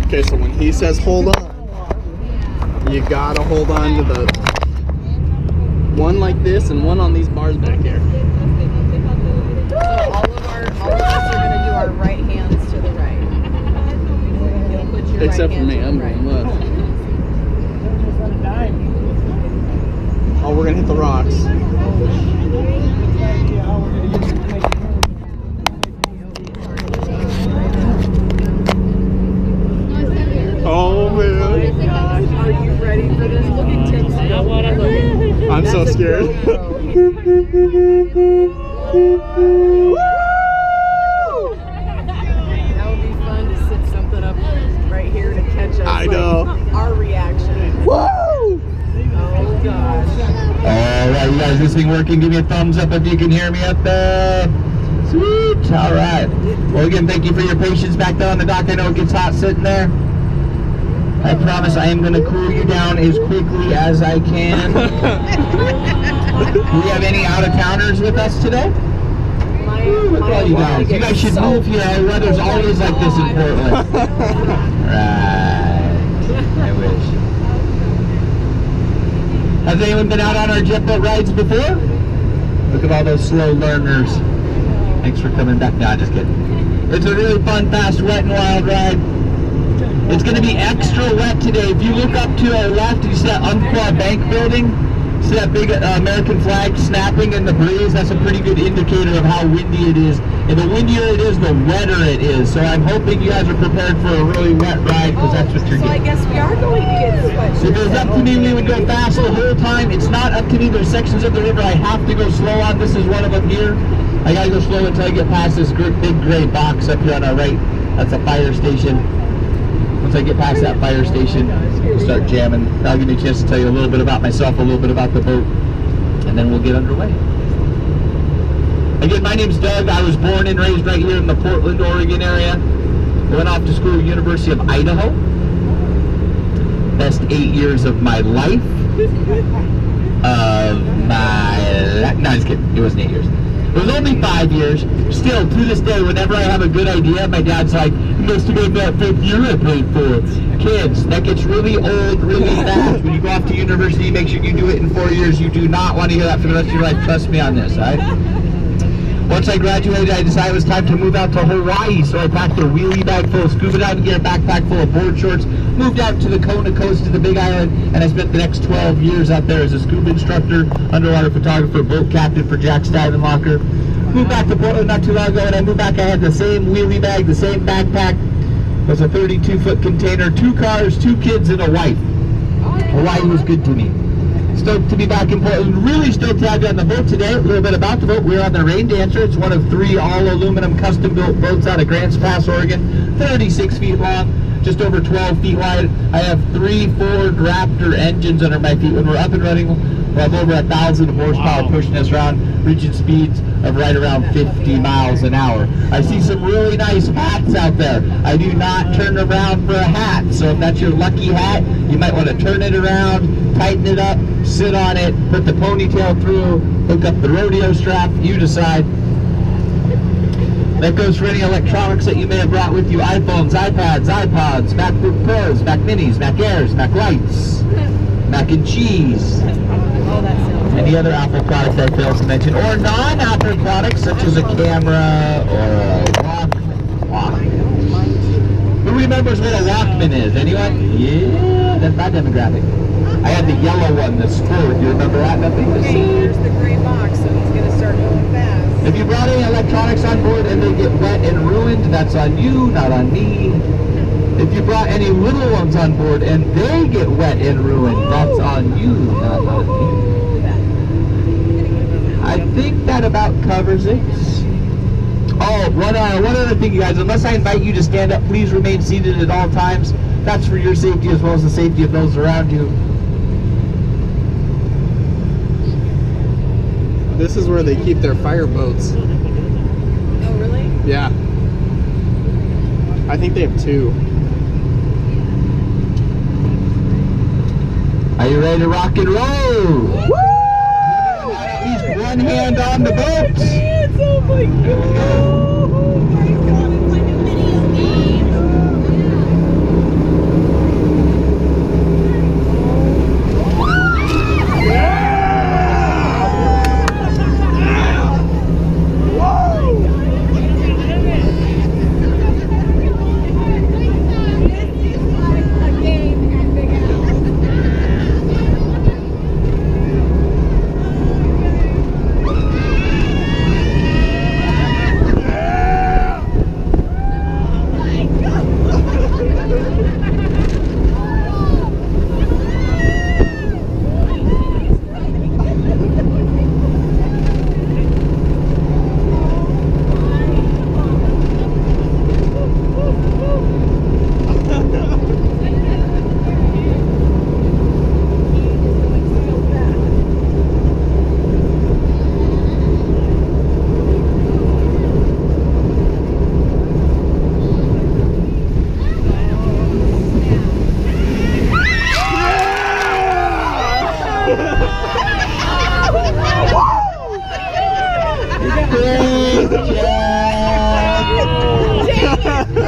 Okay, so when he says hold on, you gotta hold on to the one like this and one on these bars back here. So all of us are gonna do our right hands to the right. You'll put your Except right for me, I'm right. going left. Oh, we're gonna hit the rocks. Oh man. Are you ready for this? Look at Tim's GoPro. I'm so scared. That would be fun to sit something up right here to catch us. I know. Our reaction. Woo! Oh gosh. Alright, you guys, this thing working? Give me a thumbs up if you can hear me up there. Sweet. Alright. Well, again, thank you for your patience back there on the dock. I know it gets hot sitting there. I promise I am going to cool you down as quickly as I can. Do we have any out-of-towners with us today? Look at all you guys. You guys should move here. Our weather's always like this in Portland. Right. I wish. Has anyone been out on our jet boat rides before? Look at all those slow learners. Thanks for coming back. No, just kidding. It's a really fun, fast, wet, and wild ride. It's going to be extra wet today. If you look up to our left, you see that Umpqua Bank building? See that big American flag snapping in the breeze? That's a pretty good indicator of how windy it is. And the windier it is, the wetter it is. So I'm hoping you guys are prepared for a really wet ride, because that's what you're So I getting. guess we are going to get sweat. So if it was up to me, we would go fast the whole time. It's not up to me. There's sections of the river I have to go slow on. This is one of them here. I gotta go slow until I get past this big gray box up here on our right. That's a fire station. Once I get past that fire station, we'll start jamming. That'll give me a chance to tell you a little bit about myself, a little bit about the boat, and then we'll get underway. Again, my name's Doug. I was born and raised right here in the Portland, Oregon area. I went off to school at University of Idaho. Best 8 years of my life. No, just kidding. It wasn't 8 years. It was only 5 years. Still, to this day, whenever I have a good idea, my dad's like, you must have been that 5th year I paid for. Kids, that gets really old really fast. When you go off to university, make sure you do it in 4 years. You do not want to hear that for the rest of your life. Trust me on this, all right? Once I graduated, I decided it was time to move out to Hawaii, so I packed a wheelie bag full of scuba diving gear, a backpack full of board shorts, moved out to the Kona coast to the Big Island, and I spent the next 12 years out there as a scuba instructor, underwater photographer, boat captain for Jack's Diving Locker. Moved back to Portland not too long ago, and I moved back, I had the same wheelie bag, the same backpack. It was a 32-foot container, 2 cars, 2 kids, and a wife. Hawaii was good to me. Stoked to be back in Portland. Really stoked to have you on the boat today. A little bit about the boat. We're on the Rain Dancer. It's one of 3 all-aluminum custom-built boats out of Grants Pass, Oregon. 36 feet long, just over 12 feet wide. I have 3 Ford Raptor engines under my feet. When we're up and running, we'll have over 1,000 horsepower pushing us around, reaching speeds of right around 50 miles an hour. I see some really nice hats out there. I do not turn around for a hat, so if that's your lucky hat, you might want to turn it around, tighten it up, sit on it, put the ponytail through, hook up the rodeo strap, you decide. That goes for any electronics that you may have brought with you: iPhones, iPads, iPods, MacBook Pros, Mac Minis, Mac Airs, Mac Lights, Mac and Cheese. Any other Apple product I failed to mention, or non-Apple products such as a camera or a Walkman. Who remembers what a Walkman is? Anyone? Yeah, that's my demographic. I had the yellow one, the Sport. You remember that? Nothing to see. Here's the gray box, so he's going to start going fast. If you brought any electronics on board and they get wet and ruined, that's on you, not on me. If you brought any little ones on board and they get wet and ruined, that's on you, not on me. I think that about covers it. Oh, one other thing, you guys. Unless I invite you to stand up, please remain seated at all times. That's for your safety as well as the safety of those around you. This is where they keep their fire boats. Oh, really? Yeah. I think they have 2. Are you ready to rock and roll? Woo! At least one hand on the boat. Yes, oh my God. Oh my God, it's like a video game.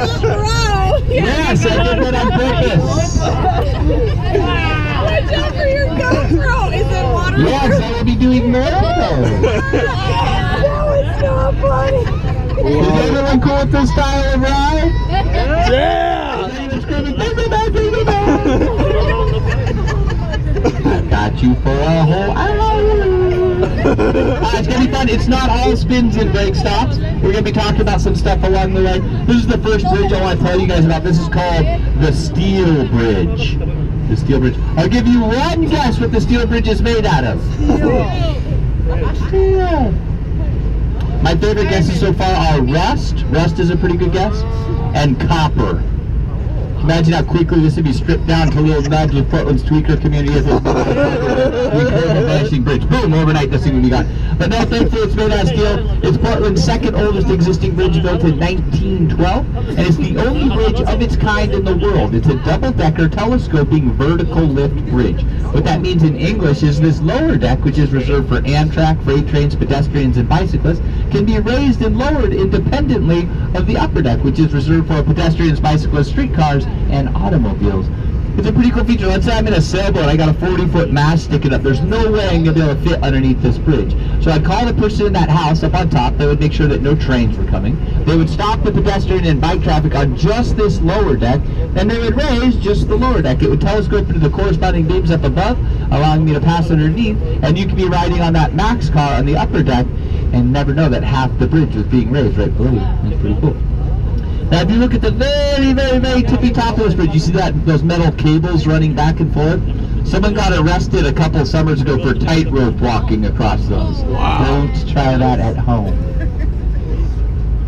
GoPro. Yes, I did that on purpose. Watch out for your GoPro. Is it waterproof? Yes, I will be doing more of those. That was so funny. Is everyone cool with this style of ride? Yeah! Everyone's screaming, "Bring me back, bring me back." I've got you for a whole hour. It's going to be fun. It's not all spins and brake stops. We're going to be talking about some stuff along the way. This is the first bridge I want to tell you guys about. This is called the Steel Bridge. The Steel Bridge. I'll give you one guess what the Steel Bridge is made out of. Steel. My favorite guesses so far are rust. Rust is a pretty good guess. And copper. Imagine how quickly this would be stripped down to little nubs with Portland's tweaker community if it became a vanishing bridge. Boom, overnight this thing would be gone. But no, thankfully it's made out of steel. It's Portland's second oldest existing bridge, built in 1912, and it's the only bridge of its kind in the world. It's a double-decker telescoping vertical lift bridge. What that means in English is this lower deck, which is reserved for Amtrak, freight trains, pedestrians, and bicyclists, can be raised and lowered independently of the upper deck, which is reserved for pedestrians, bicyclists, streetcars, and automobiles. It's a pretty cool feature. Let's say I'm in a sailboat, I got a 40-foot mast sticking up. There's no way I'm going to be able to fit underneath this bridge. So I'd call the person in that house up on top. They would make sure that no trains were coming. They would stop the pedestrian and bike traffic on just this lower deck, and they would raise just the lower deck. It would telescope into the corresponding beams up above, allowing me to pass underneath, and you could be riding on that max car on the upper deck and never know that half the bridge was being raised right below you. That's pretty cool. Now, if you look at the very, very, very tippy top of this bridge, you see those metal cables running back and forth? Someone got arrested a couple summers ago for tightrope walking across those. Wow. Don't try that at home.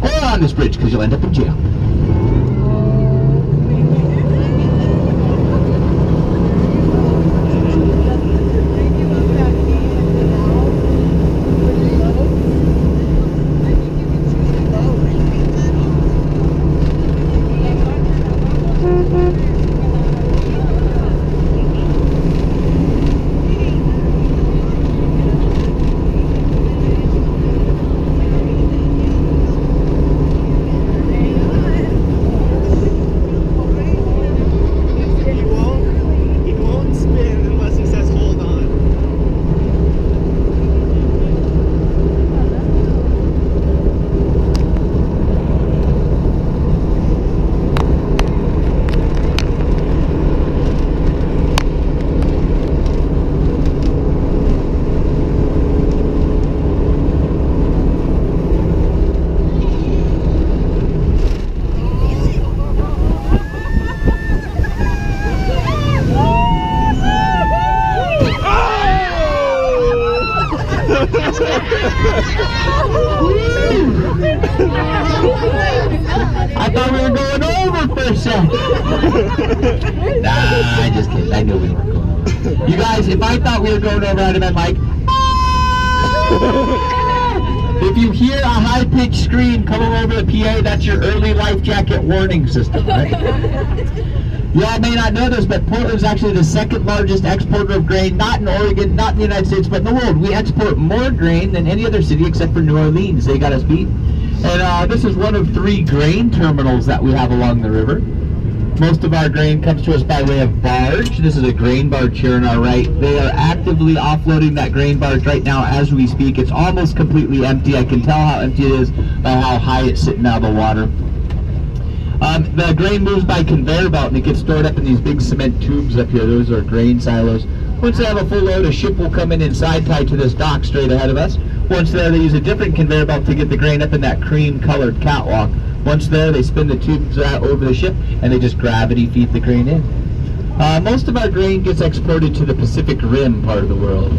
Or on this bridge, because you'll end up in jail. I thought we were going over for a second. Nah, I just kidding. I knew we weren't going over. You guys, if I thought we were going over, I'd have been like, if you hear a high-pitched scream coming over the PA, that's your early life jacket warning system, right? Y'all may not know this, but Portland is actually the second largest exporter of grain, not in Oregon, not in the United States, but in the world. We export more grain than any other city except for New Orleans. They got us beat. And this is one of 3 grain terminals that we have along the river. Most of our grain comes to us by way of barge. This is a grain barge here on our right. They are actively offloading that grain barge right now as we speak. It's almost completely empty. I can tell how empty it is by how high it's sitting out of the water. The grain moves by conveyor belt and it gets stored up in these big cement tubes up here. Those are grain silos. Once they have a full load, a ship will come in inside tied to this dock straight ahead of us. Once there, they use a different conveyor belt to get the grain up in that cream-colored catwalk. Once there, they spin the tubes out over the ship and they just gravity feed the grain in. Most of our grain gets exported to the Pacific Rim part of the world.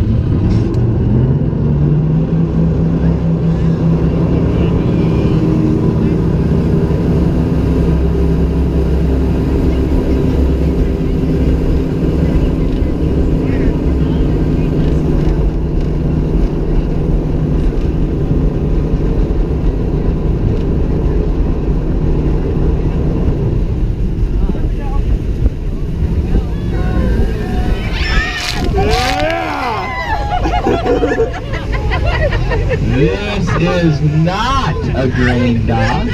This is not a grain dog.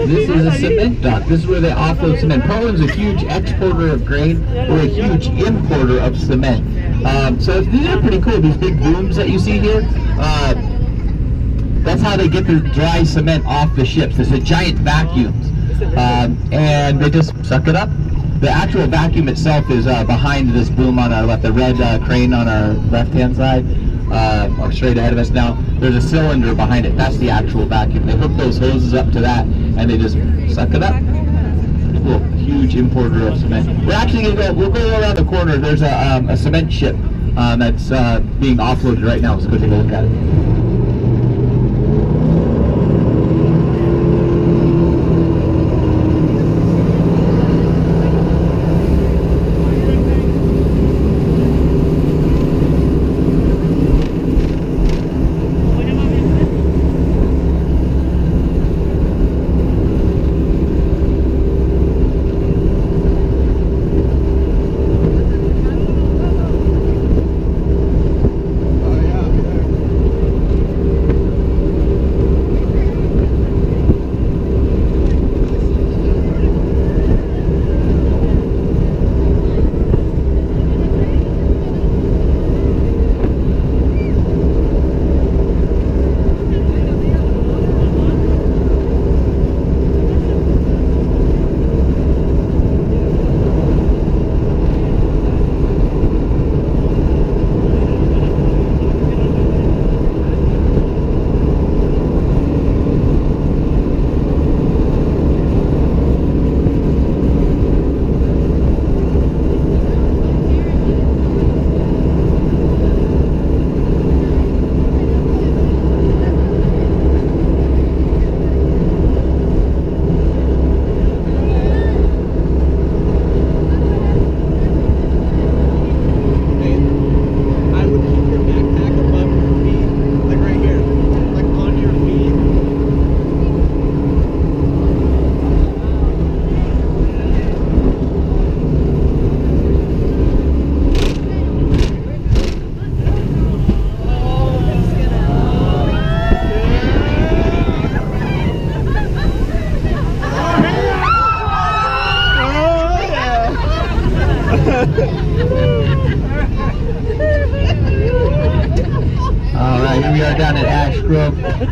This is a cement dock. This is where they offload cement. Portland's a huge exporter of grain. We're a huge importer of cement. So these are pretty cool. These big booms that you see here, that's how they get the dry cement off the ships. There's a giant vacuums, and they just suck it up. The actual vacuum itself is behind this boom on our left, the red crane on our left-hand side, or straight ahead of us now. There's a cylinder behind it. That's the actual vacuum. They hook those hoses up to that, and they just suck it up. Cool. Huge importer of cement. We're actually gonna we'll go around the corner. There's a cement ship that's being offloaded right now. Let's go take a look at it.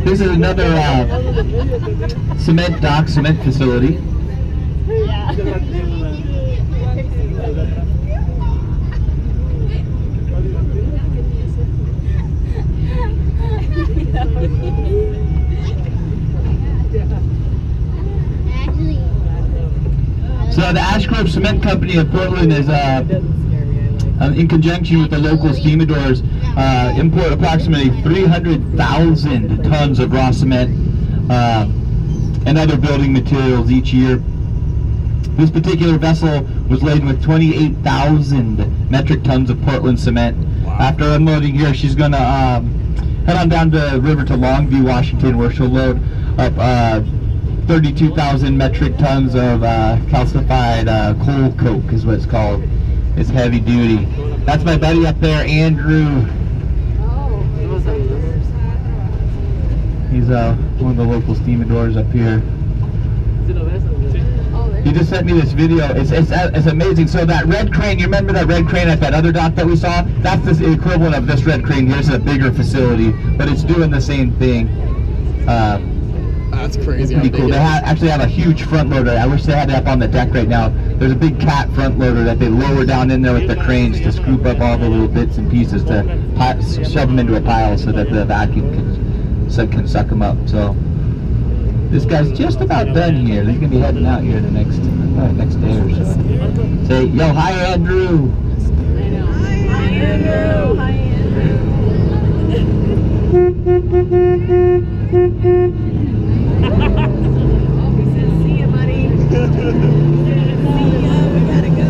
This is another cement dock, cement facility. So the Ash Grove Cement Company of Portland is in conjunction with the local stevedores, import approximately 300,000 tons of raw cement and other building materials each year. This particular vessel was laden with 28,000 metric tons of Portland cement. Wow. After unloading here, she's going to head on down the river to Longview, Washington, where she'll load up 32,000 metric tons of calcified coal coke is what it's called. It's heavy duty. That's my buddy up there, Andrew. He's one of the local stevedores up here. He just sent me this video. It's amazing. So that red crane, you remember that red crane at that other dock that we saw? That's the equivalent of this red crane here. It's a bigger facility, but it's doing the same thing. That's crazy. Pretty cool. They actually have a huge front loader. I wish they had it up on the deck right now. There's a big cat front loader that they lower down in there with the cranes to scoop up all the little bits and pieces to shove them into a pile so that the vacuum can suck them up. So this guy's just about done here. He's gonna be heading out here the next day or so. Say, yo, hi Andrew. Hi Andrew. Hi Andrew. Oh, he says, see ya, buddy. See ya, we gotta go.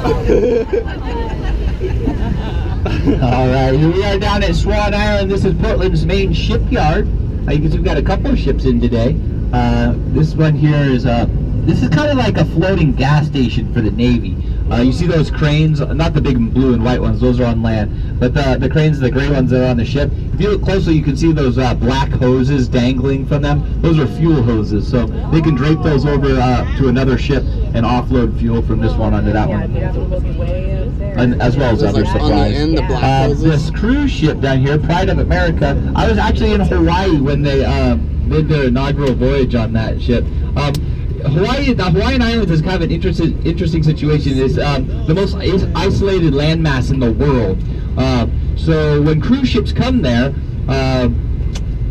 All right, here we are down at Swan Island. This is Portland's main shipyard. You can see we've got a couple of ships in today. This one here is this is kind of like a floating gas station for the Navy. You see those cranes, not the big blue and white ones, those are on land, but the cranes, the gray ones that are on the ship. If you look closely, you can see those black hoses dangling from them. Those are fuel hoses, so they can drape those over to another ship and offload fuel from this one onto that one. And as well as other supplies. On the end, the black hoses. This cruise ship down here, Pride of America, I was actually in Hawaii when they did their inaugural voyage on that ship. The Hawaiian Islands is kind of an interesting situation. It's the most isolated landmass in the world. So when cruise ships come there,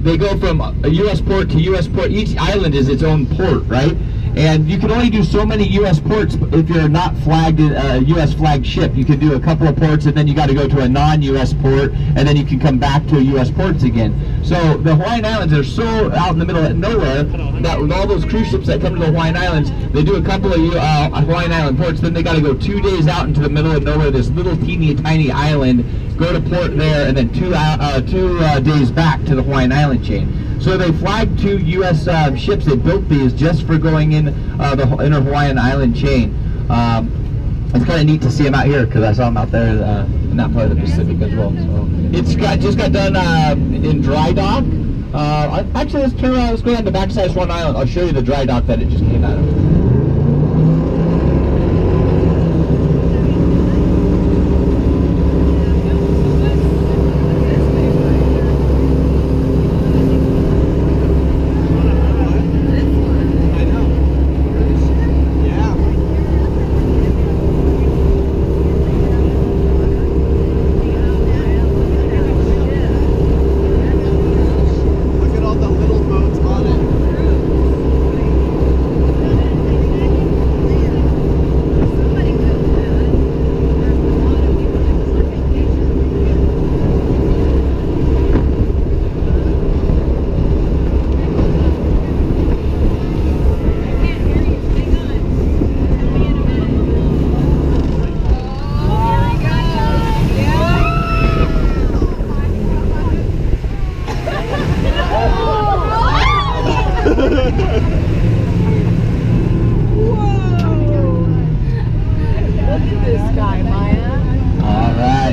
they go from a U.S. port to U.S. port. Each island is its own port, right? And you can only do so many U.S. ports if you're not flagged a U.S. flagged ship. You can do a couple of ports, and then you got to go to a non-U.S. port, and then you can come back to U.S. ports again. So the Hawaiian Islands are so out in the middle of nowhere that with all those cruise ships that come to the Hawaiian Islands, they do a couple of Hawaiian Island ports, then they got to go 2 days out into the middle of nowhere, this little teeny tiny island, go to port there, and then two days back to the Hawaiian Island chain. So they flagged 2 U.S. ships. They built these just for going in the inner Hawaiian Island chain. It's kind of neat to see them out here because I saw them out there in that part of the Pacific as well. So it's just got done in dry dock. Actually, let's turn around. Let's go on the backside of Swan Island. I'll show you the dry dock that it just came out of.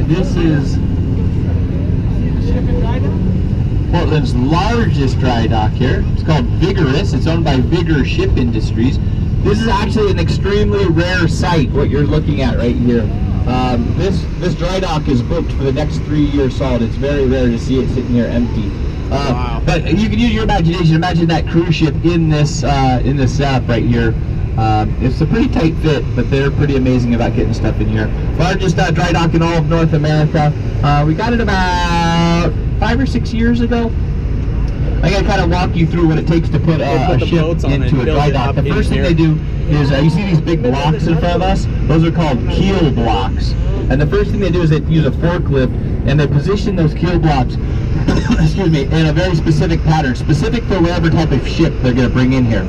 This is Portland's largest dry dock here. It's called Vigorous. It's owned by Vigor Ship Industries. This is actually an extremely rare sight, what you're looking at right here. This dry dock is booked for the next 3 years solid. It's very rare to see it sitting here empty. Wow. But you can use your imagination. Imagine that cruise ship in this setup right here. It's a pretty tight fit, but they're pretty amazing about getting stuff in here. Largest dry dock in all of North America. We got it about 5 or 6 years ago. I gotta kind of walk you through what it takes to put a ship into a dry dock. The first thing they do is, you see these big blocks in front of us? Those are called keel blocks. And the first thing they do is they use a forklift and they position those keel blocks excuse me, in a very specific pattern, specific for whatever type of ship they're gonna bring in here.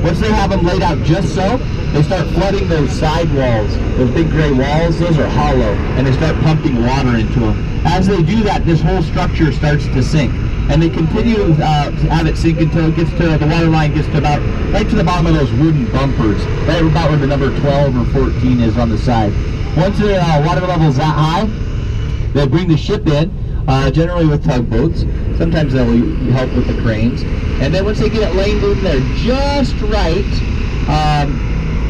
Once they have them laid out just so, they start flooding those side walls, those big gray walls. Those are hollow, and they start pumping water into them. As they do that, this whole structure starts to sink, and they continue to have it sink until it gets to, the water line gets to about, right to the bottom of those wooden bumpers, right about where the number 12 or 14 is on the side. Once the water level is that high, they bring the ship in, generally with tugboats. Sometimes they'll help with the cranes. And then once they get it laid in there just right,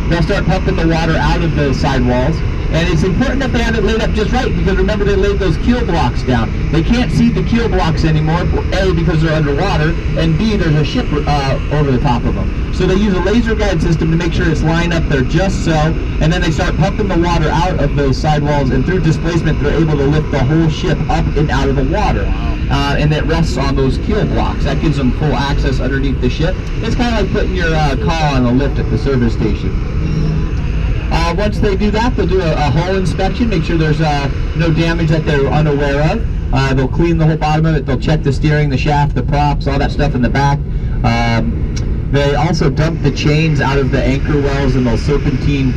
they'll start pumping the water out of the sidewalls. And it's important that they have it laid up just right, because remember, they laid those keel blocks down. They can't see the keel blocks anymore, A, because they're underwater, and B, there's a ship over the top of them. So they use a laser guide system to make sure it's lined up there just so, and then they start pumping the water out of those sidewalls, and through displacement they're able to lift the whole ship up and out of the water. And it rests on those keel blocks. That gives them full access underneath the ship. It's kind of like putting your car on a lift at the service station. Once they do that, they'll do a hull inspection, make sure there's no damage that they're unaware of. They'll clean the whole bottom of it. They'll check the steering, the shaft, the props, all that stuff in the back. They also dump the chains out of the anchor wells, and they'll serpentine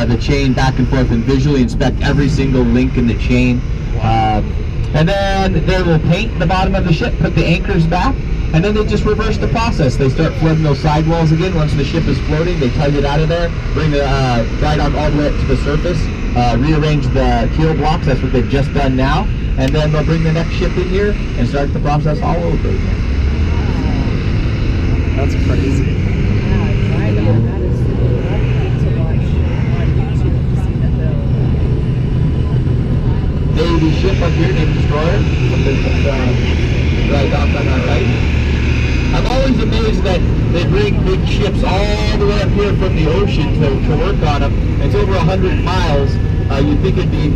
the chain back and forth and visually inspect every single link in the chain. And then they will paint the bottom of the ship, put the anchors back, and then they just reverse the process. They start flooding those sidewalls again. Once the ship is floating, they tug it out of there, bring the dry dock all the way up to the surface, rearrange the keel blocks. That's what they've just done now. And then they'll bring the next ship in here and start the process all over again. That's crazy. Yeah, dry dock. That is lovely to watch on YouTube to see the build. Navy ship up here named Destroyer. Dry dock on our right. I'm always amazed that they bring big ships all the way up here from the ocean to work on them. It's over 100 miles. You'd think it'd be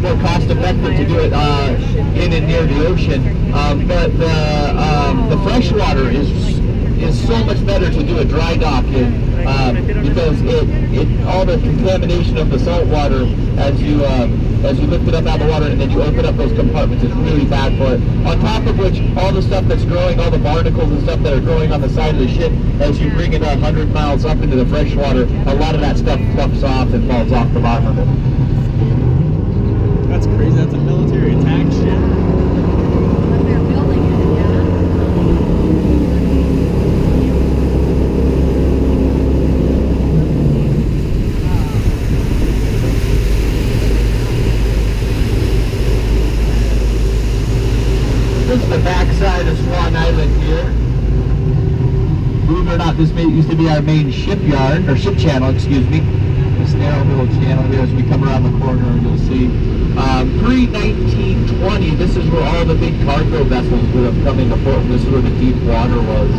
more cost effective to do it in and near the ocean. But the freshwater is so much better to do a dry dock in because it all the contamination of the salt water as you lift it up out of the water and then you open up those compartments is really bad for it. On top of which, all the stuff that's growing, all the barnacles and stuff that are growing on the side of the ship, as you bring it 100 miles up into the freshwater, a lot of that stuff fluffs off and falls off the bottom of it. That's crazy. That's a military attack ship. But they're building it, yeah. This is the backside of Swan Island here. Believe it or not, this used to be our main shipyard, or ship channel, excuse me. This narrow little channel here as we come around the corner, you'll see. Pre-1920, this is where all the big cargo vessels would have come into port, and this is where the deep water was.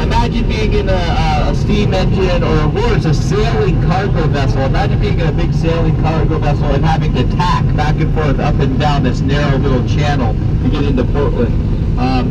Imagine being in a steam engine or worse, a sailing cargo vessel. Imagine being in a big sailing cargo vessel and having to tack back and forth up and down this narrow little channel to get into Portland.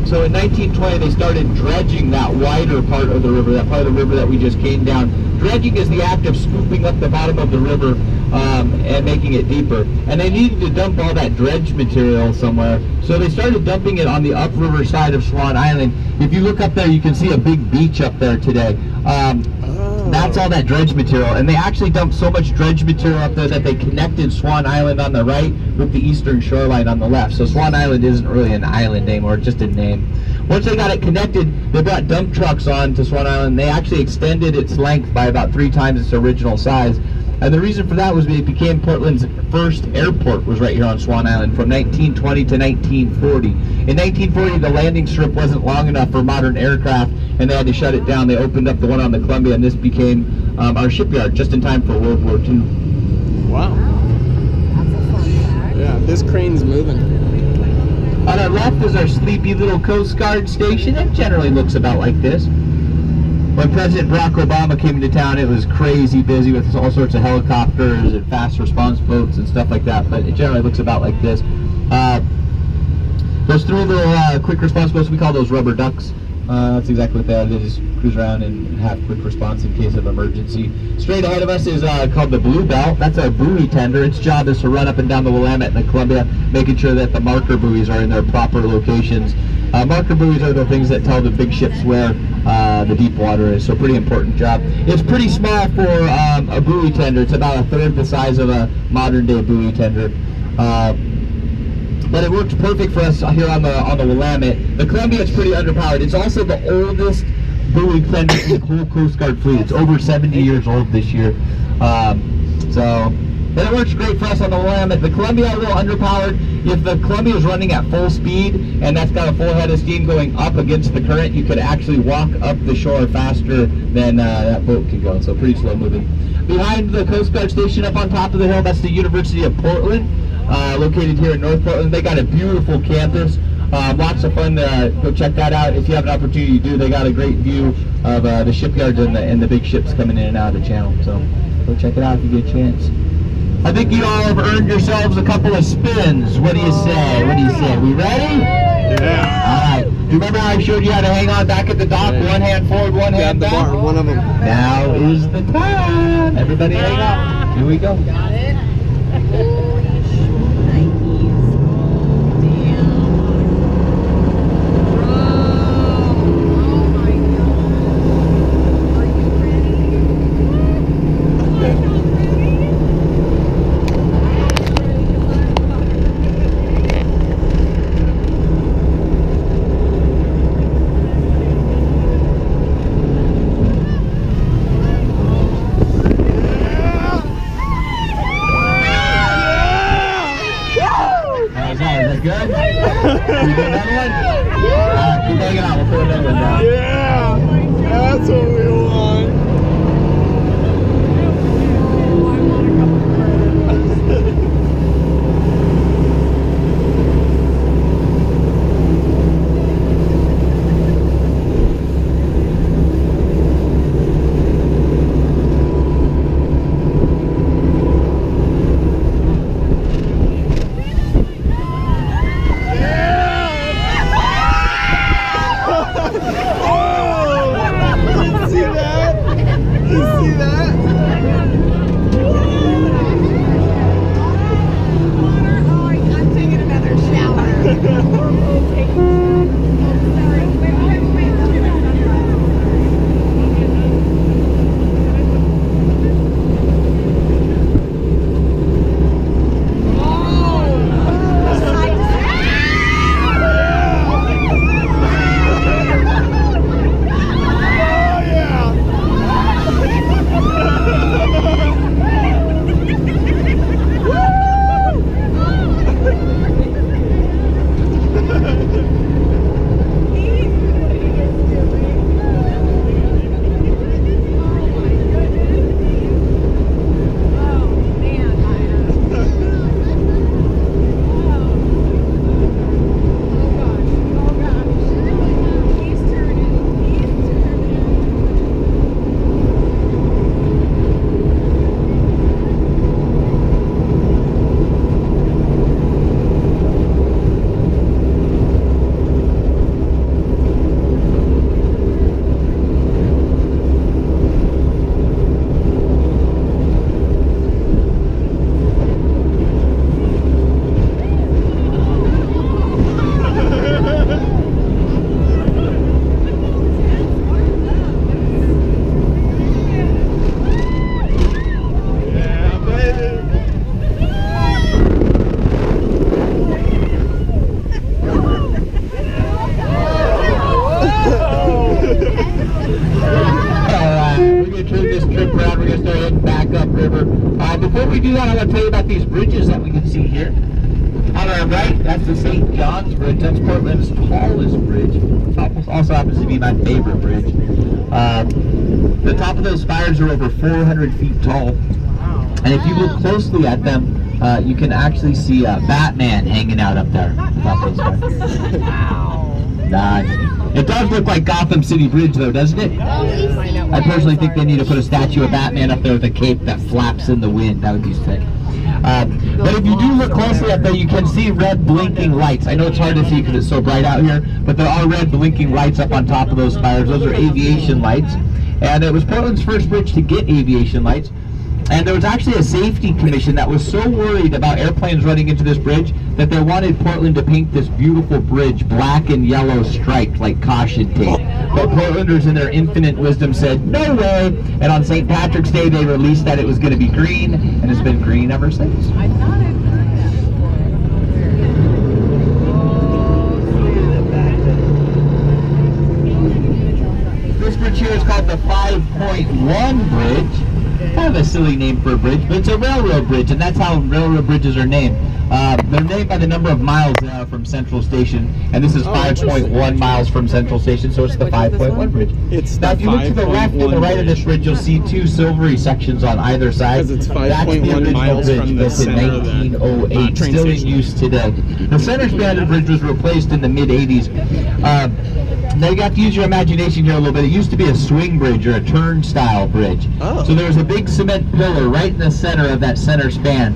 So in 1920 they started dredging that wider part of the river, that part of the river that we just came down. Dredging is the act of scooping up the bottom of the river and making it deeper. And they needed to dump all that dredge material somewhere. So they started dumping it on the upriver side of Swan Island. If you look up there, you can see a big beach up there today. That's all that dredge material. And they actually dumped so much dredge material up there that they connected Swan Island on the right with the eastern shoreline on the left. So Swan Island isn't really an island anymore, just a name. Once they got it connected, they brought dump trucks on to Swan Island. They actually extended its length by about 3 times its original size. And the reason for that was it became Portland's first airport was right here on Swan Island from 1920 to 1940. In 1940, the landing strip wasn't long enough for modern aircraft, and they had to shut it down. They opened up the one on the Columbia, and this became our shipyard just in time for World War II. Wow. That's a fun fact. Yeah, this crane's moving. On our left is our sleepy little Coast Guard station. It generally looks about like this. When President Barack Obama came into town, it was crazy busy with all sorts of helicopters and fast response boats and stuff like that, but it generally looks about like this. Those 3 little quick response boats, we call those rubber ducks. That's exactly what they are. They just cruise around and have quick response in case of emergency. Straight ahead of us is called the Blue Belt. That's our buoy tender. Its job is to run up and down the Willamette and the Columbia, making sure that the marker buoys are in their proper locations. Marker buoys are the things that tell the big ships where the deep water is, so pretty important job. It's pretty small for a buoy tender. It's about 1/3 the size of a modern day buoy tender. But it works perfect for us here on the Willamette. The Columbia is pretty underpowered. It's also the oldest buoy tender in the whole Coast Guard fleet. It's over 70 years old this year. But it works great for us on the Willamette. The Columbia a little underpowered. If the Columbia is running at full speed and that's got a full head of steam going up against the current, you could actually walk up the shore faster than that boat could go. So pretty slow moving. Behind the Coast Guard station up on top of the hill, that's the University of Portland, located here in North Portland. They got a beautiful campus. Lots of fun to go check that out. If you have an opportunity to do, they got a great view of the shipyards and the big ships coming in and out of the channel. So go check it out if you get a chance. I think you all have earned yourselves a couple of spins. What do you say? What do you say? We ready? Yeah. All right. Do you remember how I showed you how to hang on back at the dock? One hand forward, one hand Grab the back? bar, one of them. Now is the time. Everybody hang on. Here we go. Got it? Nikes. Damn. Bro. Oh doing that. Yeah, that's what we want. Before we do that, I want to tell you about these bridges that we can see here. On our right, that's the St. John's Bridge. That's Portland's tallest bridge. Also happens to be my favorite bridge. The top of those spires are over 400 feet tall. And if you look closely at them, you can actually see Batman hanging out up there. Top of those spires. Nice. It does look like Gotham City Bridge, though, doesn't it? I personally think they need to put a statue of Batman up there with a cape that flaps in the wind. That would be sick. But if you do look closely up there, you can see red blinking lights. I know it's hard to see because it's so bright out here, but there are red blinking lights up on top of those spires. Those are aviation lights. And it was Portland's first bridge to get aviation lights. And there was actually a safety commission that was so worried about airplanes running into this bridge that they wanted Portland to paint this beautiful bridge black and yellow striped like caution tape. But Portlanders in their infinite wisdom said, no way! And on St. Patrick's Day they released that it was going to be green, and it's been green ever since. I thought I'd heard that before. This bridge here is called the 5.1 Bridge. Kind of a silly name for a bridge, but it's a railroad bridge, and that's how railroad bridges are named. They're named by the number of miles they are from Central Station, and this is 5.1 miles from Central Station, so it's the 5.1 bridge. It's now, if you look to the left and the right of this bridge, you'll see two silvery sections on either side. Because it's That's the 5.1 original miles bridge from the built in center of the 1908, train still in station. use today. The center span of the bridge was replaced in the mid-80s. Now you got to use your imagination here a little bit. It used to be a swing bridge or a turnstile bridge. Oh. So there was a big cement pillar right in the center of that center span.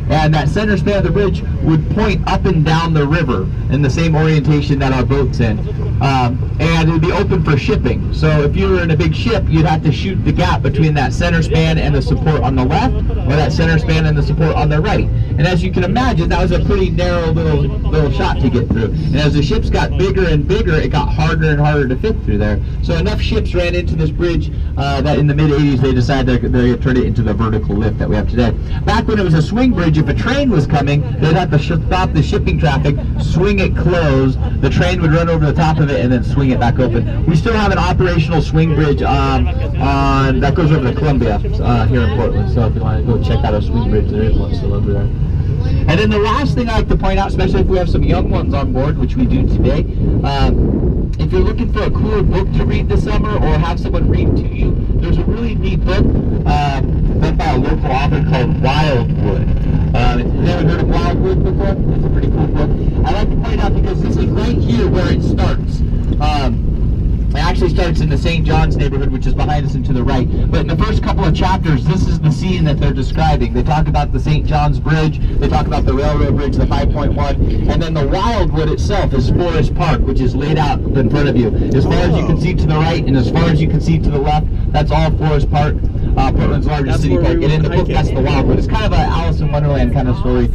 And that center span of the bridge would point up and down the river in the same orientation that our boat's in. And it would be open for shipping. So if you were in a big ship, you'd have to shoot the gap between that center span and the support on the left, or that center span and the support on the right. And as you can imagine, that was a pretty narrow little shot to get through. And as the ships got bigger and bigger, it got harder and harder to fit through there. So enough ships ran into this bridge that in the mid-80s they decided they're going to turn it into the vertical lift that we have today. Back when it was a swing bridge, if a train was coming, they'd have to stop the shipping traffic, swing it closed, the train would run over the top of it, and then swing it back open. We still have an operational swing bridge that goes over to Columbia here in Portland. So if you want to go check out a swing bridge, there is one still over there. And then the last thing I like to point out, especially if we have some young ones on board, which we do today, if you're looking for a cooler book to read this summer or have someone read to you, there's a really neat book done by a local author called Wildwood. Have you ever heard of Wildwood before? It's a pretty cool book. I like to point out because this is right here where it starts. It actually starts in the St. John's neighborhood, which is behind us and to the right. But in the first couple of chapters, this is the scene that they're describing. They talk about the St. John's Bridge, they talk about the railroad bridge, the 5.1, and then the Wildwood itself is Forest Park, which is laid out in front of you. As far as you can see to the right and as far as you can see to the left, that's all Forest Park, Portland's largest city park. And in the book, that's the Wildwood. It's kind of an Alice in Wonderland kind of story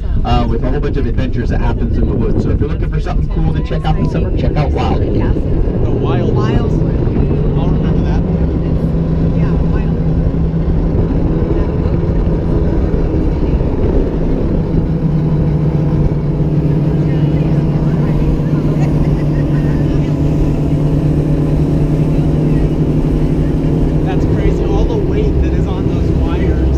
with a whole bunch of adventures that happens in the woods. So if you're looking for something cool to check out this summer, check out Wildwood. The Wildwood. I'll remember that. Yeah, That's crazy. All the weight that is on those wires.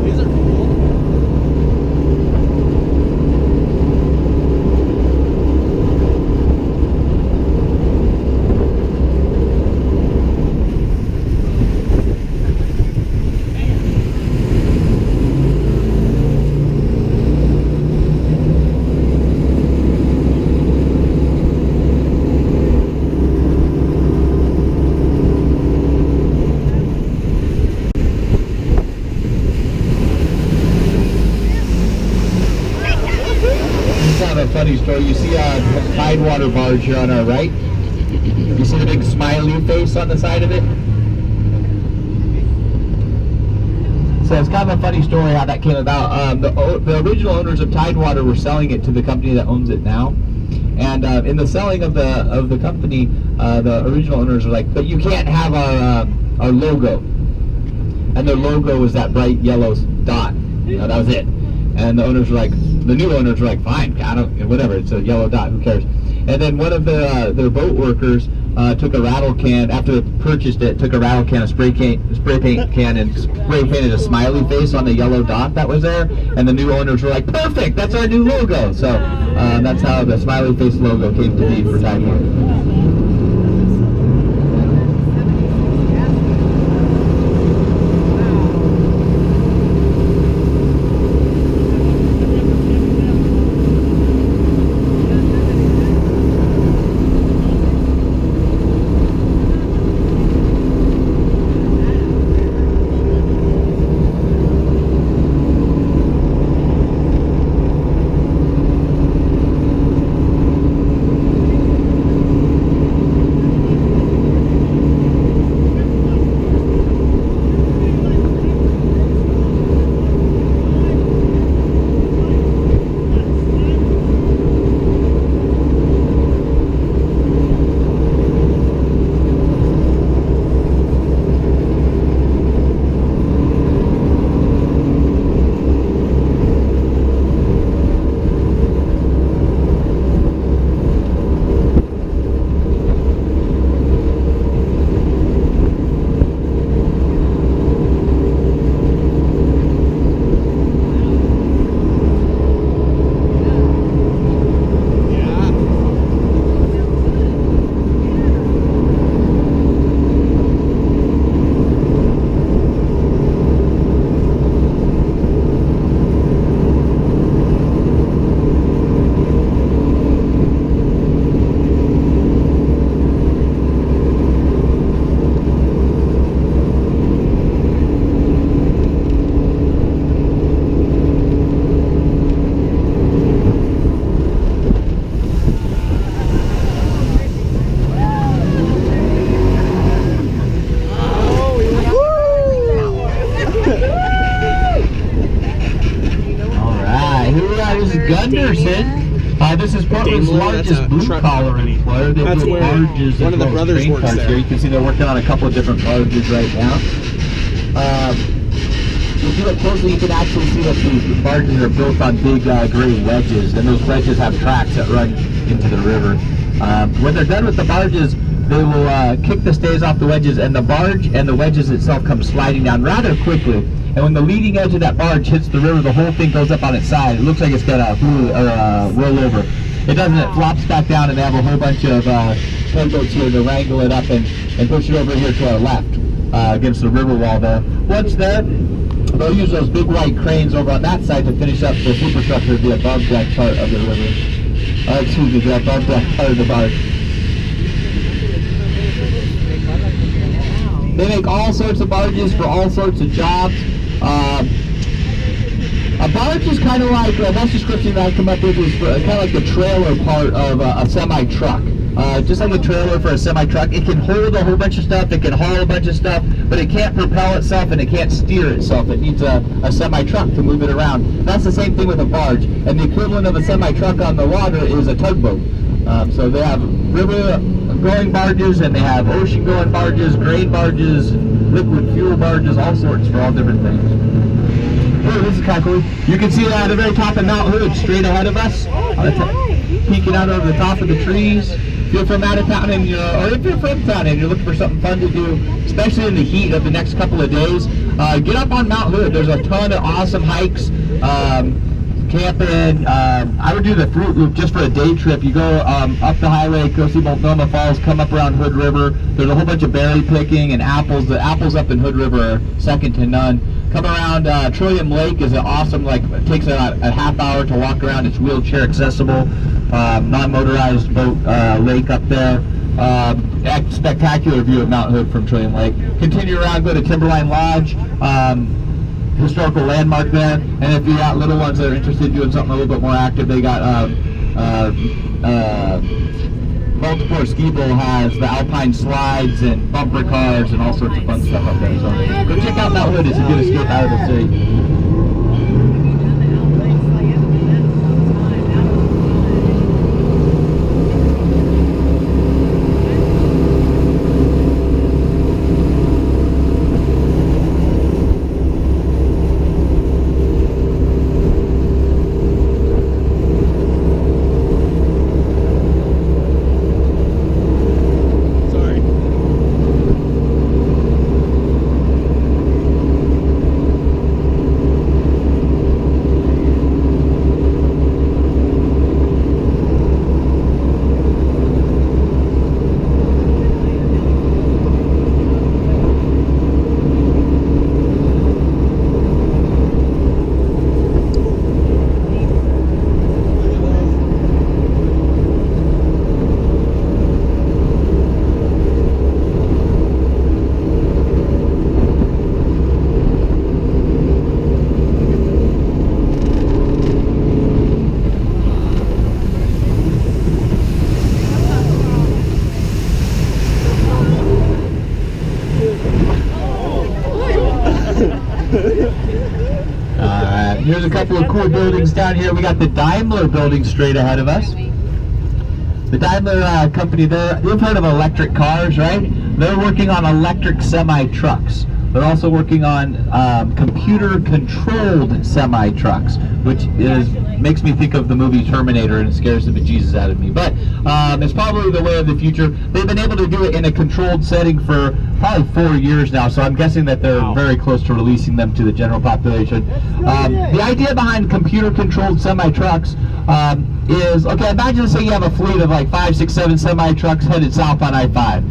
These are cool. It's kind of a funny story. You see a Tidewater barge here on our right. You see the big smiley face on the side of it? So it's kind of a funny story how that came about. The original owners of Tidewater were selling it to the company that owns it now. And in the selling of the company, the original owners were like, but you can't have our logo. And their logo was that bright yellow dot. That was it. And the owners were like, the new owners were like, fine, I don't, whatever, it's a yellow dot, who cares? And then one of their boat workers took a rattle can, after they purchased it, took a rattle can, a spray paint can, and spray painted a smiley face on the yellow dot that was there. And the new owners were like, perfect, that's our new logo. So that's how the smiley face logo came to be for Tidewater. Gunderson. This is Portland's Daimler, that's largest a blue truck collar company. employer. They That's build where barges one as of the well as brothers train works cars there. here. You can see they're working on a couple of different barges right now. If you look closely, you can actually see that these barges are built on big gray wedges, and those wedges have tracks that run into the river. When they're done with the barges, they will kick the stays off the wedges, and the barge and the wedges itself come sliding down rather quickly. And when the leading edge of that barge hits the river, the whole thing goes up on its side. It looks like it's gonna roll over. It doesn't. It flops back down, and they have a whole bunch of tugboats here to wrangle it up and push it over here to our left against the river wall there. Once there, they'll use those big white cranes over on that side to finish up the superstructure of the above deck part of the river. Excuse me, the above deck part of the barge. They make all sorts of barges for all sorts of jobs. A barge is kind of like, the best description that I come up with is kind of like the trailer part of a semi-truck. Just like a trailer for a semi-truck, it can hold a whole bunch of stuff, it can haul a bunch of stuff, but it can't propel itself and it can't steer itself. It needs a semi-truck to move it around. That's the same thing with a barge, and the equivalent of a semi-truck on the water is a tugboat. So they have river-going barges, and they have ocean-going barges, grain barges, liquid fuel barges, all sorts for all different things. Oh, this is kind of cool. You can see at the very top of Mount Hood, straight ahead of us, peeking out over the top of the trees. If you're from out of town, and or if you're from town and you're looking for something fun to do, especially in the heat of the next couple of days, get up on Mount Hood. There's a ton of awesome hikes. Camping. I would do the Fruit Loop just for a day trip. You go up the highway, go see Multnomah Falls, come up around Hood River. There's a whole bunch of berry picking and apples. The apples up in Hood River are second to none. Come around Trillium Lake is an awesome, it takes a half hour to walk around. It's wheelchair accessible, non-motorized boat lake up there. Spectacular view of Mount Hood from Trillium Lake. Continue around, go to Timberline Lodge. Historical landmark there, and if you got little ones that are interested in doing something a little bit more active, they got Multiple Ski Bowl has the alpine slides and bumper cars and all sorts of fun stuff up there. So go check out Mount Hood. It's a good escape out of the city. Here's a couple of cool buildings down here. We got the Daimler building straight ahead of us. The Daimler company there, you've heard of electric cars, right? They're working on electric semi-trucks. They're also working on computer-controlled semi-trucks, which makes me think of the movie Terminator, and it scares the bejesus out of me. But it's probably the way of the future. They've been able to do it in a controlled setting for probably 4 years now, so I'm guessing that they're very close to releasing them to the general population. The idea behind computer-controlled semi-trucks is, okay, imagine say you have a fleet of like 5, 6, 7 semi-trucks headed south on I-5.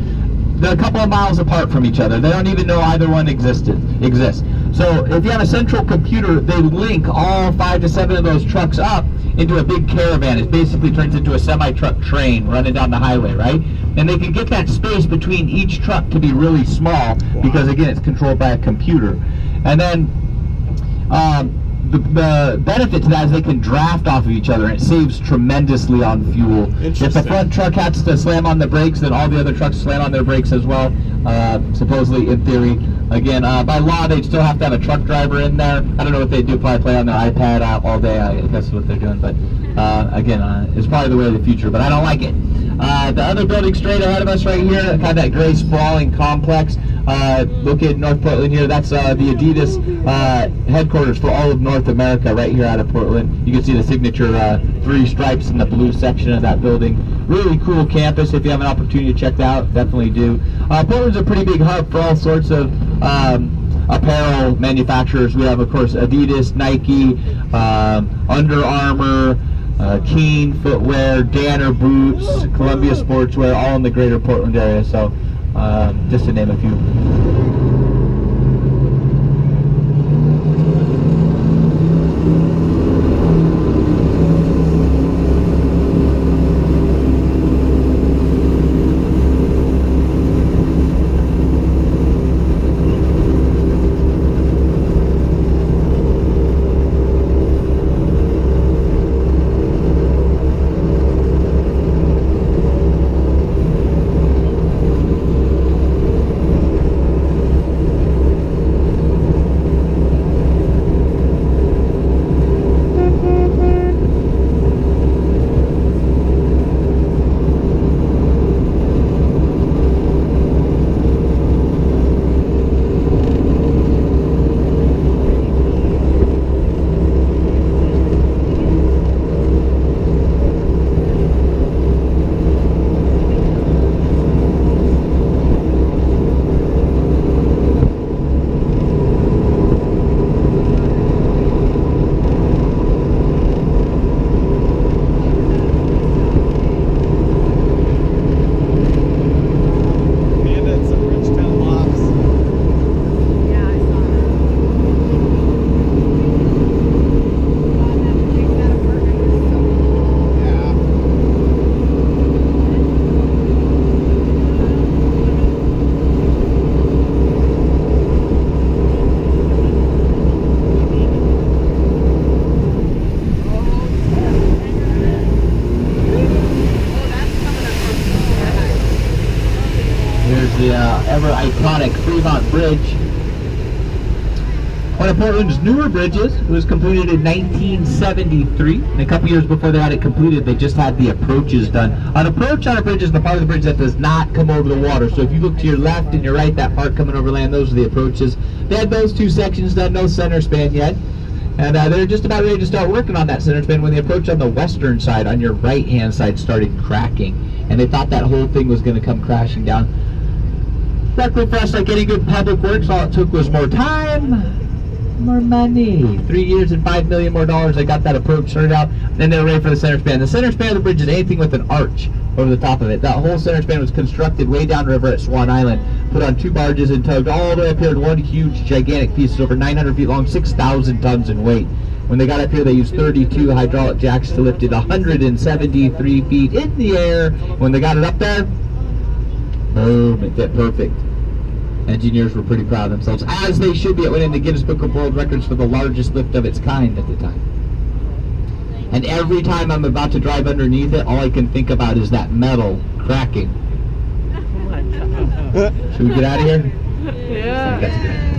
They're a couple of miles apart from each other. They don't even know either one exists. So if you have a central computer, they link all 5 to 7 of those trucks up into a big caravan. It basically turns into a semi-truck train running down the highway, right? And they can get that space between each truck to be really small because, again, it's controlled by a computer. And then the benefit to that is they can draft off of each other, and it saves tremendously on fuel. If the front truck has to slam on the brakes, then all the other trucks slam on their brakes as well, supposedly, in theory. Again, by law, they'd still have to have a truck driver in there. I don't know what they do, probably play on their iPad all day. I guess that's what they're doing. But again, it's probably the way of the future, but I don't like it. The other building straight ahead of us right here, kind of that gray sprawling complex. Located in North Portland here, that's the Adidas headquarters for all of North America right here out of Portland. You can see the signature 3 stripes in the blue section of that building. Really cool campus. If you have an opportunity to check that out, definitely do. Portland's a pretty big hub for all sorts of apparel manufacturers. We have, of course, Adidas, Nike, Under Armour, Keen Footwear, Danner Boots, Columbia Sportswear, all in the greater Portland area. So just to name a few. Ever iconic Fremont Bridge. One of Portland's newer bridges. It was completed in 1973, and a couple years before they had it completed, they just had the approaches done. An approach on a bridge is the part of the bridge that does not come over the water. So if you look to your left and your right, that part coming over land, those are the approaches. They had those 2 sections done, no center span yet. And they're just about ready to start working on that center span when the approach on the western side, on your right-hand side, started cracking. And they thought that whole thing was going to come crashing down. Luckily for us, like any good public works, all it took was more time, more money. 3 years and $5 million more dollars. They got that approach sorted out. Then they were ready for the center span. The center span of the bridge is anything with an arch over the top of it. That whole center span was constructed way downriver at Swan Island, put on 2 barges and tugged all the way up here to one huge, gigantic piece, over 900 feet long, 6,000 tons in weight. When they got up here, they used 32 hydraulic jacks to lift it 173 feet in the air. When they got it up there, boom, it fit perfect. Engineers were pretty proud of themselves, as they should be. It went in the Guinness Book of World Records for the largest lift of its kind at the time. And every time I'm about to drive underneath it, all I can think about is that metal cracking. Oh my God. Should we get out of here? Yeah. That's good.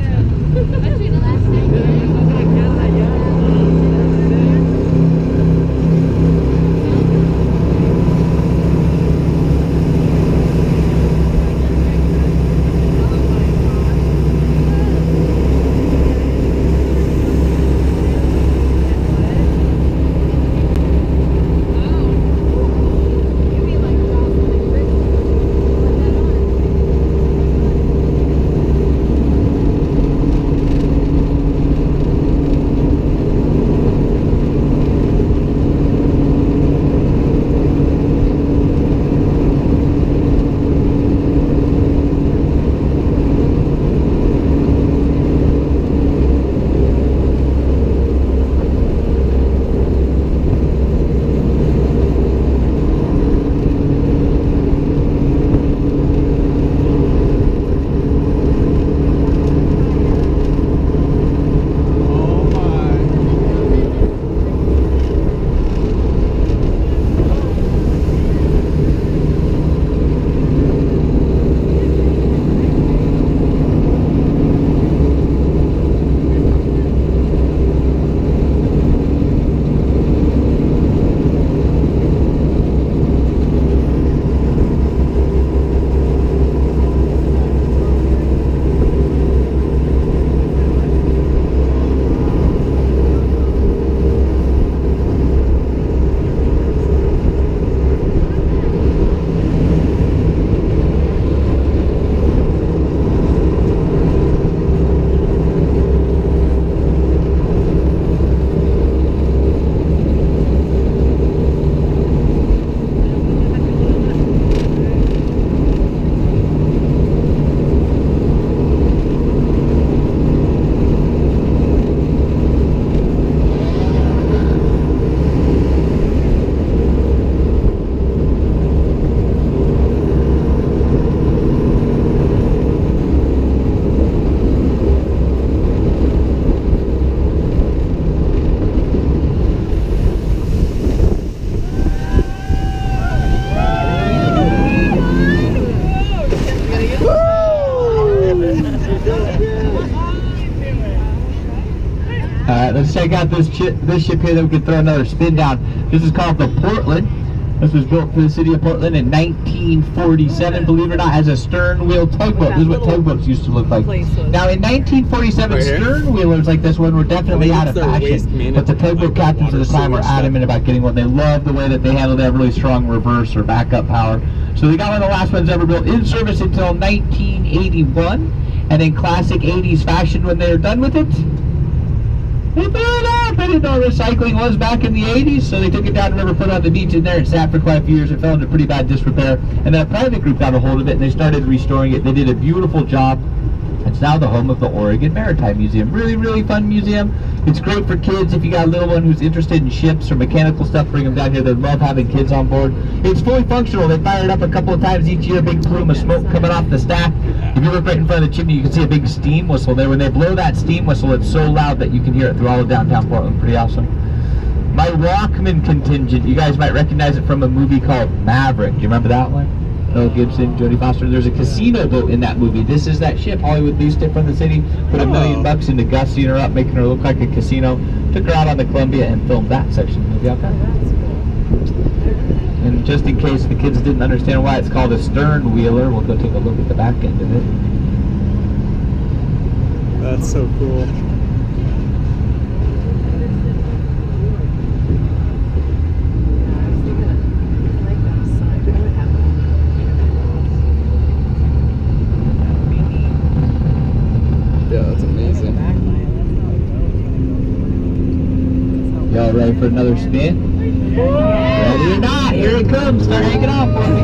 Alright, let's check out this ship here that we can throw another spin down. This is called the Portland. This was built for the city of Portland in 1947, believe it or not, as a stern wheel tugboat. This is what tugboats used to look like. Now in 1947, Right here? stern wheelers like this one were definitely out of fashion, but the tugboat captains at the time were adamant about getting one. They loved the way that they handled. They have really strong reverse or backup power. So they got one of the last ones ever built in service until 1981, and in classic 80s fashion when they were done with it, they blew it up. I didn't know recycling was back in the 80s, so they took it down the river, put it on the beach in there, and sat for quite a few years. It fell into pretty bad disrepair, and then a private group got a hold of it, and they started restoring it. They did a beautiful job. It's now the home of the Oregon Maritime Museum. Really, really fun museum. It's great for kids. If you got a little one who's interested in ships or mechanical stuff, bring them down here. They love having kids on board. It's fully functional. They fire it up a couple of times each year. A big plume of smoke coming off the stack. If you look right in front of the chimney, you can see a big steam whistle there. When they blow that steam whistle, it's so loud that you can hear it through all of downtown Portland. Pretty awesome. My Walkman contingent. You guys might recognize it from a movie called Maverick. Do you remember that one? Mel Gibson, Jodie Foster. There's a casino boat in that movie. This is that ship. Hollywood leased it from the city, put $1 million into gussing her up, making her look like a casino. Took her out on the Columbia and filmed that section of the movie. Okay. And just in case the kids didn't understand why it's called a stern wheeler, we'll go take a look at the back end of it. That's so cool. Yeah, that's amazing. Y'all ready for another spin? Ready or not, here it comes. Start hanging off for me.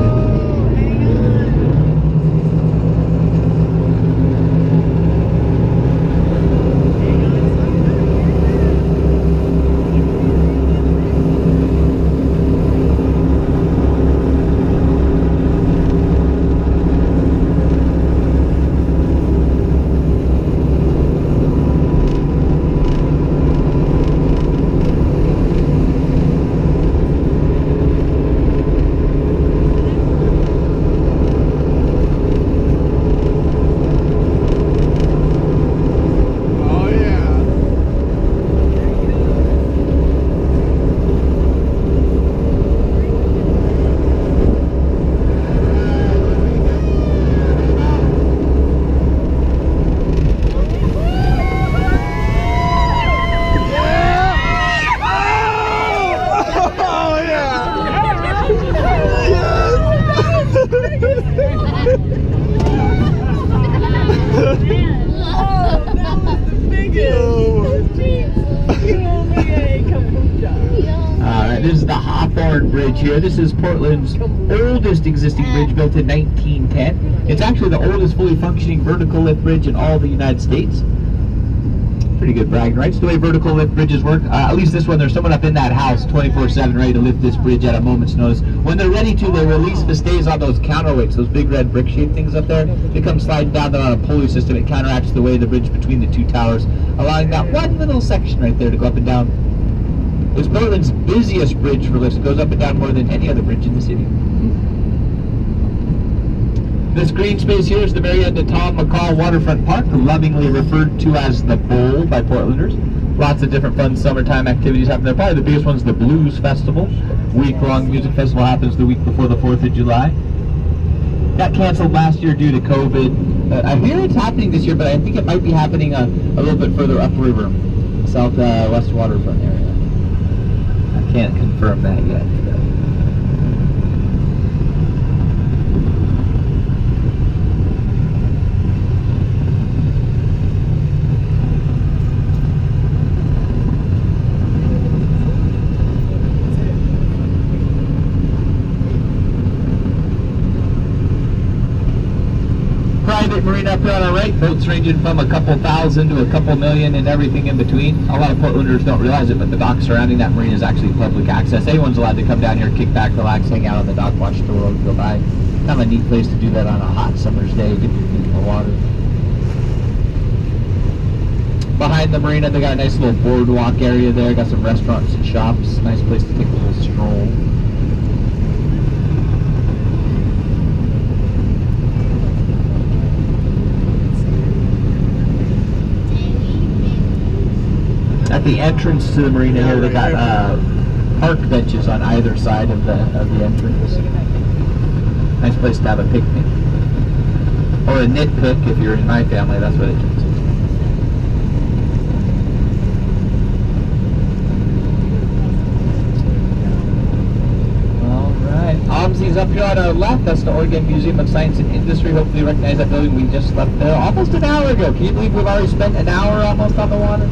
This is the Hawthorne Bridge here. This is Portland's oldest existing bridge, built in 1910. It's actually the oldest fully functioning vertical lift bridge in all the United States. Pretty good bragging rights. The way vertical lift bridges work, at least this one, there's someone up in that house 24/7 ready to lift this bridge at a moment's notice. When they're ready to, they release the stays on those counterweights, those big red brick-shaped things up there. They come sliding down there on a pulley system. It counteracts the way of the bridge between the two towers, allowing that one little section right there to go up and down. It's Portland's busiest bridge for lifts. It goes up and down more than any other bridge in the city. This green space here is the very end of Tom McCall Waterfront Park, lovingly referred to as the Bowl by Portlanders. Lots of different fun summertime activities happen there. Probably the biggest one's the Blues Festival. Week-long music festival happens the week before the 4th of July. Got canceled last year due to COVID. I hear it's happening this year, but I think it might be happening a little bit further upriver, southwest waterfront area. I can't confirm that yet. Private marina up here on our right, boats ranging from a couple thousand to a couple million and everything in between. A lot of Portlanders don't realize it, but the dock surrounding that marina is actually public access. Anyone's allowed to come down here, kick back, relax, hang out on the dock, watch the world go by. Kind of a neat place to do that on a hot summer's day, dip your feet in the water. Behind the marina, they got a nice little boardwalk area there, got some restaurants and shops. Nice place to take a little stroll. At the entrance to the marina here, they got park benches on either side of the entrance. Nice place to have a picnic. Or a nitpick if you're in my family, that's what it is. Omsi's up here on our left. That's the Oregon Museum of Science and Industry. Hopefully you recognize that building. We just left there almost an hour ago. Can you believe we've already spent an hour almost on the water?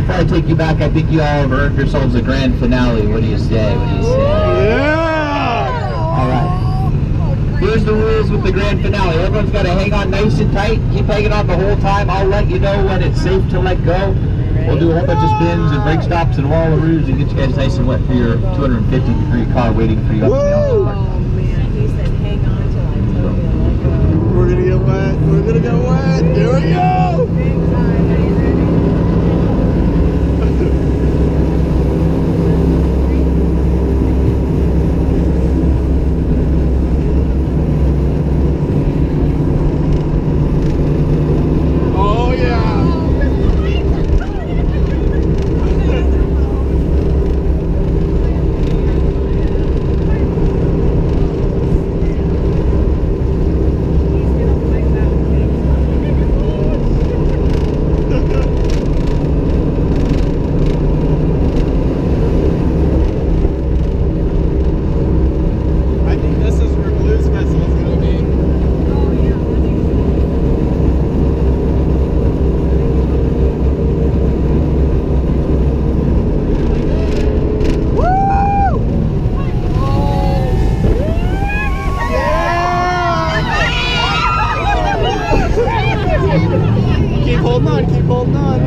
Before I take you back, I think you all have earned yourselves a grand finale. What do you say? What do you say? Yeah! All right. Here's the rules with the grand finale. Everyone's got to hang on nice and tight. Keep hanging on the whole time. I'll let you know when it's safe to let go. We'll do a whole bunch of spins and brake stops and wallaroos and get you guys nice and wet for your 250-degree car waiting for you up in the Oh man, he said hang on till I tell you to let go. We're gonna get wet. We're gonna get wet. Here we go. Big time. Are you ready? Oh yeah. I think this is where Blues Festival's gonna be. Oh yeah. Keep holding on, keep holding on.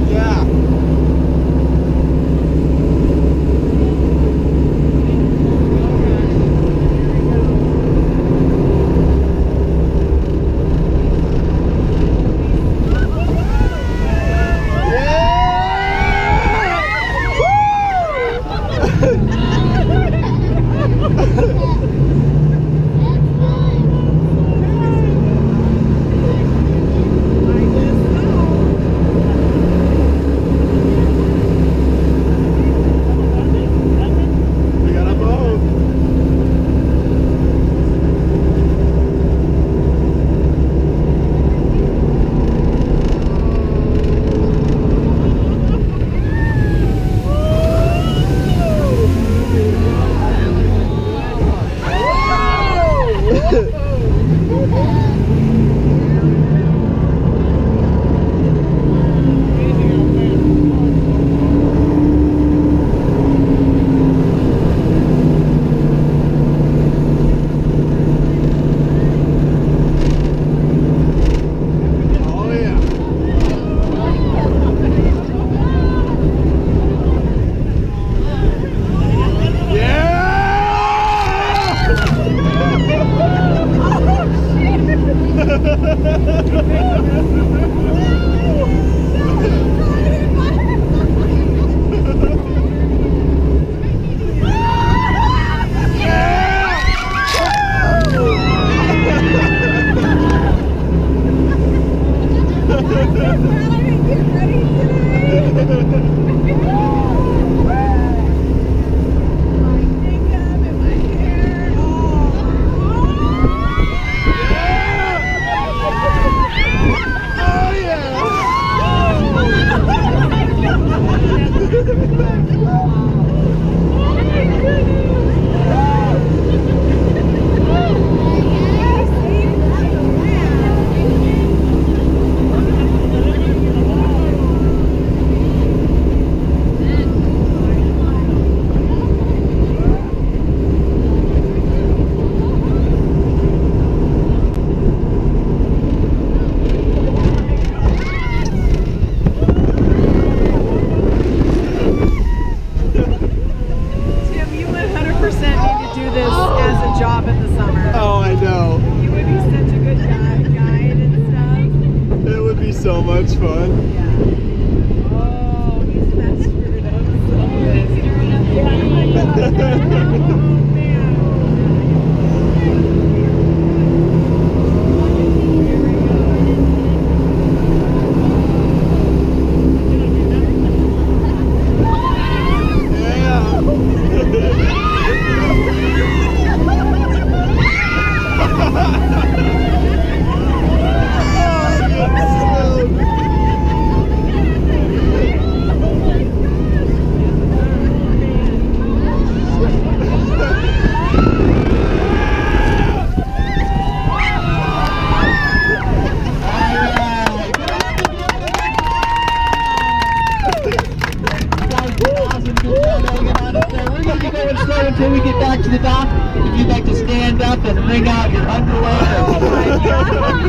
Yeah. We got a boat. Oh yeah. nothing. Wring out your underwear.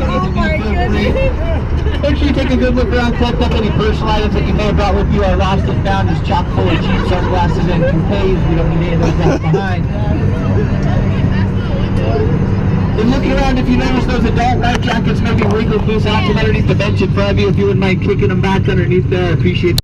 Oh my goodness. Make sure you take a good look around, collect up any personal items that you may have brought with you. Our lost and found is chock full of cheap sunglasses and toupees. We don't need any of those left behind. And looking around, if you notice those adult life jackets maybe wrinkled loose out from underneath the bench in front of you, if you wouldn't mind kicking them back underneath there, I appreciate it.